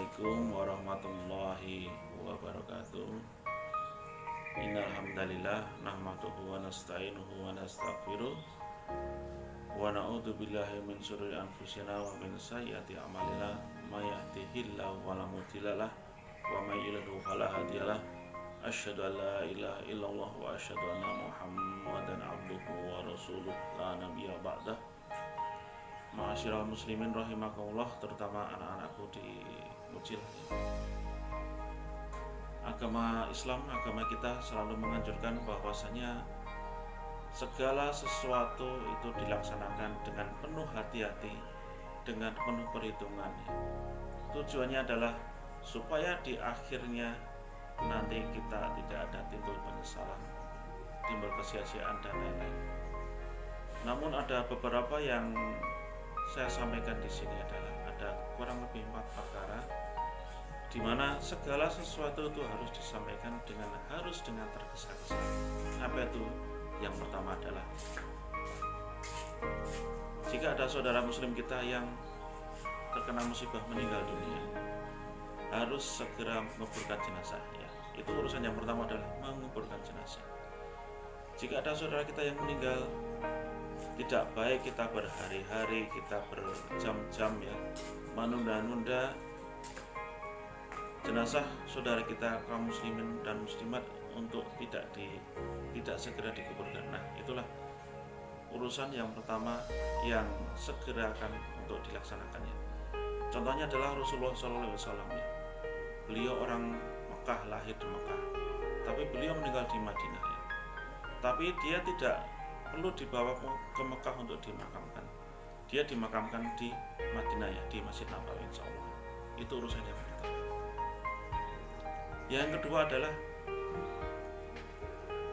Assalamualaikum warahmatullahi wabarakatuh. Innal hamdalillah nahmaduhu wa nasta'inuhu wa nastaghfiruh wa na'udzu billahi min syururi anfusina wa min sayyiati a'malina may yahdihillahu fala mudhillalah wa may yudhlil fala hadiyalah. Asyhadu an la ilaha illallah wa asyhadu anna Muhammadan abduhu wa rasuluh la nabiyya ba'dah. Ma'asyiral muslimin rahimakumullah, terutama anak-anakku di Mucil. Agama Islam, agama kita selalu menganjurkan bahwasanya segala sesuatu itu dilaksanakan dengan penuh hati-hati, dengan penuh perhitungan. Tujuannya adalah supaya di akhirnya nanti kita tidak ada timbul penyesalan, timbul kesia-siaan dan lain-lain. Namun ada beberapa yang saya sampaikan di sini adalah ada kurang lebih 4 perkara di mana segala sesuatu itu harus disampaikan dengan tergesa-gesa. Apa itu? Yang pertama adalah jika ada saudara muslim kita yang terkena musibah meninggal dunia, harus segera menguburkan jenazah ya. Itu urusan yang pertama adalah menguburkan jenazah. Jika ada saudara kita yang meninggal, tidak baik kita berhari-hari, kita berjam-jam ya menunda-nunda jenazah saudara kita kaum muslimin dan muslimat untuk tidak segera dikuburkan. Nah, itulah urusan yang pertama yang segera akan untuk dilaksanakannya. Contohnya adalah Rasulullah SAW ya. Beliau orang Mekah, lahir di Mekah, tapi beliau meninggal di Madinah ya. Tapi dia tidak perlu dibawa ke Mekah untuk dimakamkan. Dia dimakamkan di Madinah ya, di Masjid Nabawi insyaallah. Itu urusan yang pertama. Yang kedua adalah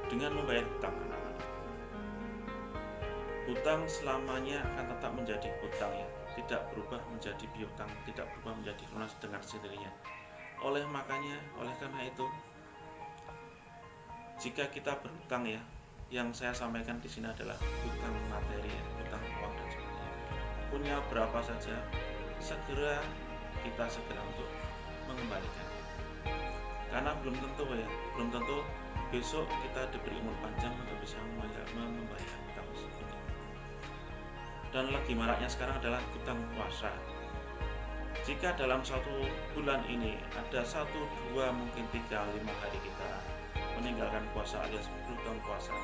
dengan membayar hutang. Hutang selamanya akan tetap menjadi hutang ya, tidak berubah menjadi piutang, tidak berubah menjadi lunas dengan sendirinya. Oleh karena itu, jika kita berhutang ya, yang saya sampaikan di sini adalah hutang materi, hutang uang dan sebagainya. Punya berapa saja, kita segera untuk mengembalikan. Karena belum tentu besok kita diberi umur panjang untuk bisa membayar hutang tersebut. Dan lagi maraknya sekarang adalah hutang puasa. Jika dalam satu bulan ini ada 1, 2, mungkin 3, 5 hari kita meninggalkan puasa alias berhutang puasa,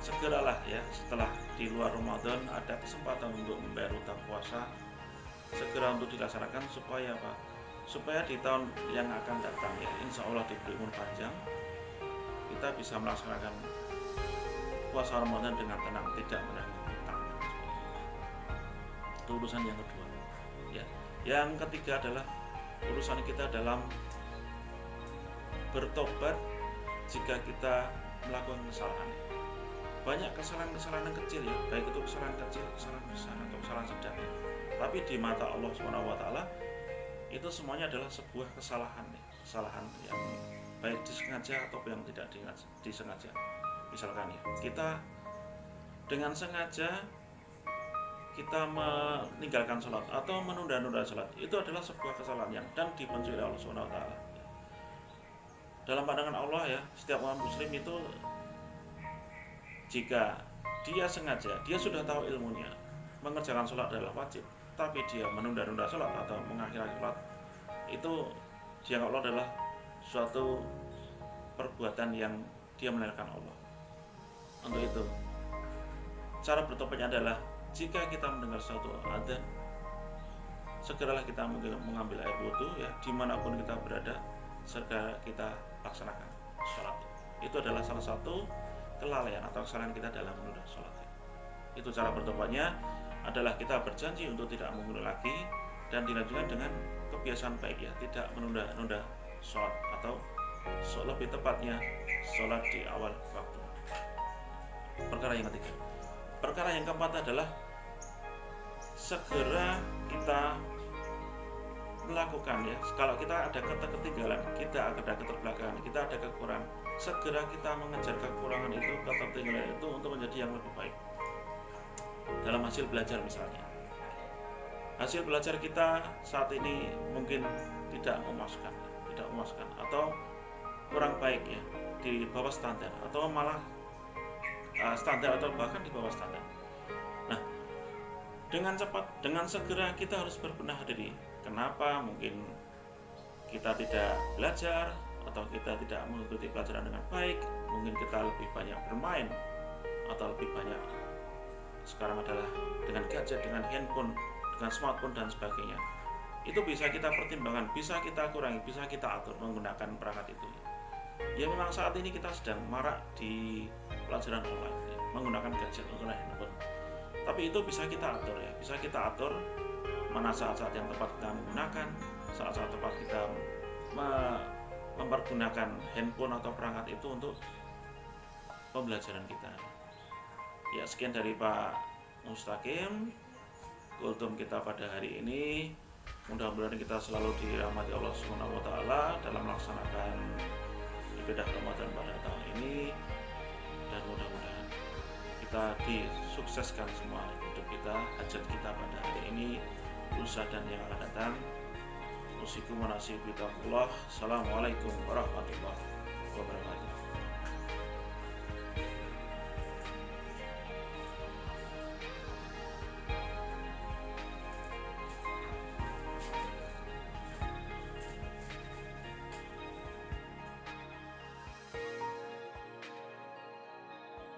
segeralah ya, setelah di luar Ramadan ada kesempatan untuk membayar hutang puasa, segera untuk dilaksanakan supaya apa? Supaya di tahun yang akan datang ya, insya Allah diberi umur panjang, kita bisa melaksanakan puasa Ramadan dengan tenang, tidak menanggung hutang. Itu urusan yang kedua ya. Yang ketiga adalah urusan kita dalam bertobat jika kita melakukan kesalahan. Banyak kesalahan-kesalahan yang kecil ya, baik itu kesalahan kecil, kesalahan besar atau kesalahan sedang. Tapi di mata Allah SWT itu semuanya adalah sebuah kesalahan ya. Kesalahan yang baik disengaja atau yang tidak disengaja. Misalkan ya, kita dengan sengaja kita meninggalkan sholat atau menunda-nunda sholat, itu adalah sebuah kesalahan yang dan dibenci oleh Allah SWT. Dalam pandangan Allah ya, setiap orang muslim itu jika dia sengaja, dia sudah tahu ilmunya, mengerjakan sholat adalah wajib, tapi dia menunda-nunda sholat atau mengakhiri sholat, itu dianggap Allah adalah suatu perbuatan yang dia menelakkan Allah. Untuk itu, cara bertobatnya adalah jika kita mendengar suatu adzan, segeralah kita mengambil air wudhu ya, dimanapun kita berada, segera kita laksanakan sholat. Itu adalah salah satu kelalaian atau kesalahan kita dalam menunda sholat. Itu cara bertobatnya adalah kita berjanji untuk tidak mengulang lagi dan dilanjutkan dengan kebiasaan baik ya, tidak menunda-nunda sholat atau lebih tepatnya sholat di awal waktu. Perkara yang ketiga. Perkara yang keempat adalah segera kita melakukan ya, kalau kita ada ketertinggalan, kita ada keterbelakangan, kita ada kekurangan, segera kita mengejar kekurangan itu, ketertinggalan itu untuk menjadi yang lebih baik dalam hasil belajar. Misalnya hasil belajar kita saat ini mungkin tidak memuaskan, atau kurang baik ya, di bawah standar, atau malah standar atau bahkan di bawah standar. Nah, dengan cepat, dengan segera kita harus berbenah diri. Kenapa mungkin kita tidak belajar atau kita tidak mengikuti pelajaran dengan baik? Mungkin kita lebih banyak bermain atau lebih banyak sekarang adalah dengan gadget, dengan handphone, dengan smartphone dan sebagainya. Itu bisa kita pertimbangkan, bisa kita kurangi, bisa kita atur menggunakan perangkat itu. Ya memang saat ini kita sedang marak di pelajaran online ya, menggunakan gadget, menggunakan handphone. Tapi itu bisa kita atur ya, bisa kita atur mana saat-saat yang tepat kita menggunakan, saat-saat tepat kita mempergunakan handphone atau perangkat itu untuk pembelajaran kita. Ya, sekian dari Pak Mustaqim, kultum kita pada hari ini. Mudah-mudahan kita selalu dirahmati Allah Subhanahu wa taala dalam melaksanakan ibadah Ramadan pada tahun ini, dan mudah-mudahan kita disukseskan semua hidup kita, hajat kita pada hari ini, lusa dan yang akan datang. Usikum wa nasibillahi. Assalamualaikum warahmatullahi wabarakatuh.